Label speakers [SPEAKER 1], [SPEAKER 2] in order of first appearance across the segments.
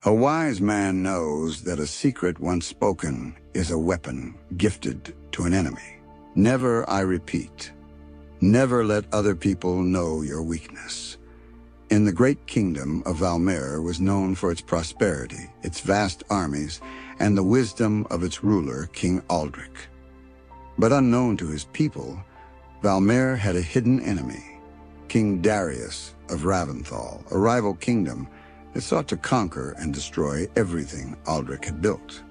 [SPEAKER 1] A wise man knows that a secret once spoken is a weapon gifted to an enemy. Never, I repeat, never let other people know your weakness. In the great kingdom of Valmer was known for its prosperity, its vast armies, and the wisdom of its ruler, King Aldrich. But unknown to his people, Valmer had a hidden enemy, King Darius of Raventhal, a rival kingdom that sought to conquer and destroy everything Aldrich had built.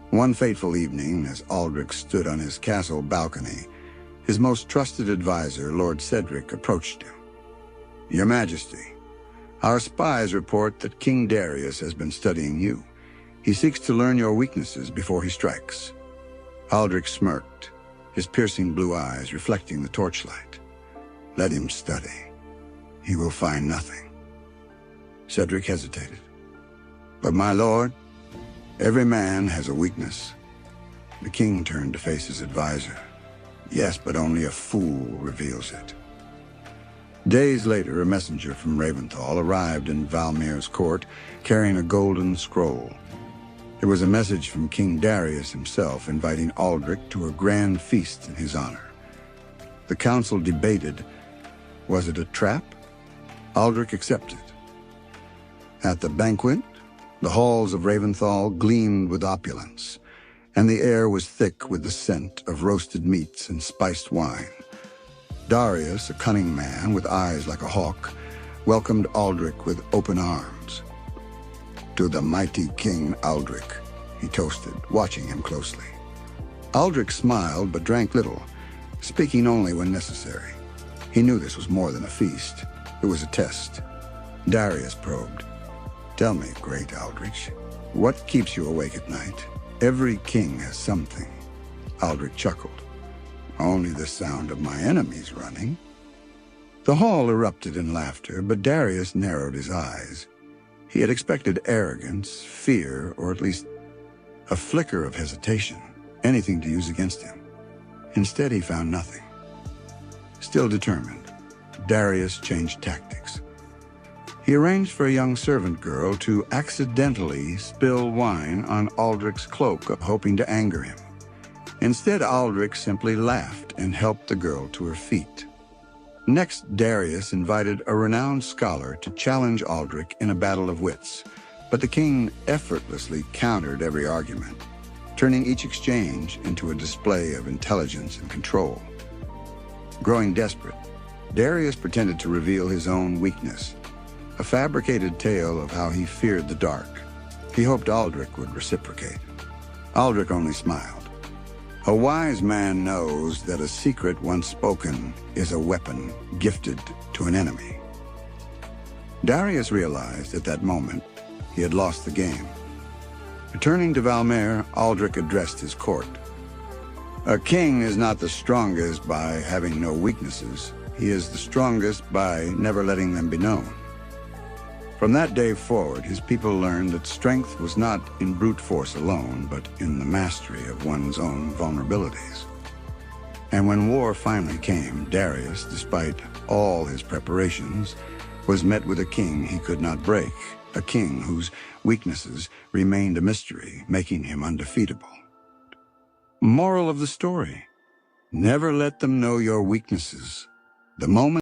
[SPEAKER 1] One fateful evening, as Aldrich stood on his castle balcony, his most trusted advisor, Lord Cedric, approached him. "Your Majesty, our spies report that King Darius has been studying you. He seeks to learn your weaknesses before he strikes." Aldrich smirked, his piercing blue eyes reflecting the torchlight. "Let him study. He will find nothing." Cedric hesitated. "But my lord, every man has a weakness." The king turned to face his advisor. "Yes, but only a fool reveals it." Days later, a messenger from Raventhal arrived in Valmir's court carrying a golden scroll. It was a message from King Darius himself inviting Aldrich to a grand feast in his honor. The council debated, was it a trap? Aldrich accepted. At the banquet, the halls of Raventhal gleamed with opulence, and the air was thick with the scent of roasted meats and spiced wine. Darius, a cunning man with eyes like a hawk, welcomed Aldrich with open arms. "To the mighty King Aldrich," he toasted, watching him closely. Aldrich smiled but drank little, speaking only when necessary. He knew this was more than a feast. It was a test. Darius probed. "Tell me, great Aldrich, what keeps you awake at night?" "Every king has something." Aldrich chuckled. "Only the sound of my enemies running." The hall erupted in laughter, but Darius narrowed his eyes. He had expected arrogance, fear, or at least a flicker of hesitation, anything to use against him. Instead, he found nothing. Still determined, Darius changed tactics. He arranged for a young servant girl to accidentally spill wine on Aldrich's cloak, hoping to anger him. Instead, Aldrich simply laughed and helped the girl to her feet. Next, Darius invited a renowned scholar to challenge Aldrich in a battle of wits, but the king effortlessly countered every argument, turning each exchange into a display of intelligence and control. Growing desperate, Darius pretended to reveal his own weakness, a fabricated tale of how he feared the dark. He hoped Aldrich would reciprocate. Aldrich only smiled. A wise man knows that a secret once spoken is a weapon gifted to an enemy. Darius realized at that moment he had lost the game. Returning to Valmer, Aldrich addressed his court. "A king is not the strongest by having no weaknesses. He is the strongest by never letting them be known." From that day forward, his people learned that strength was not in brute force alone, but in the mastery of one's own vulnerabilities. And when war finally came, Darius, despite all his preparations, was met with a king he could not break, a king whose weaknesses remained a mystery, making him undefeatable. Moral of the story: never let them know your weaknesses. The moment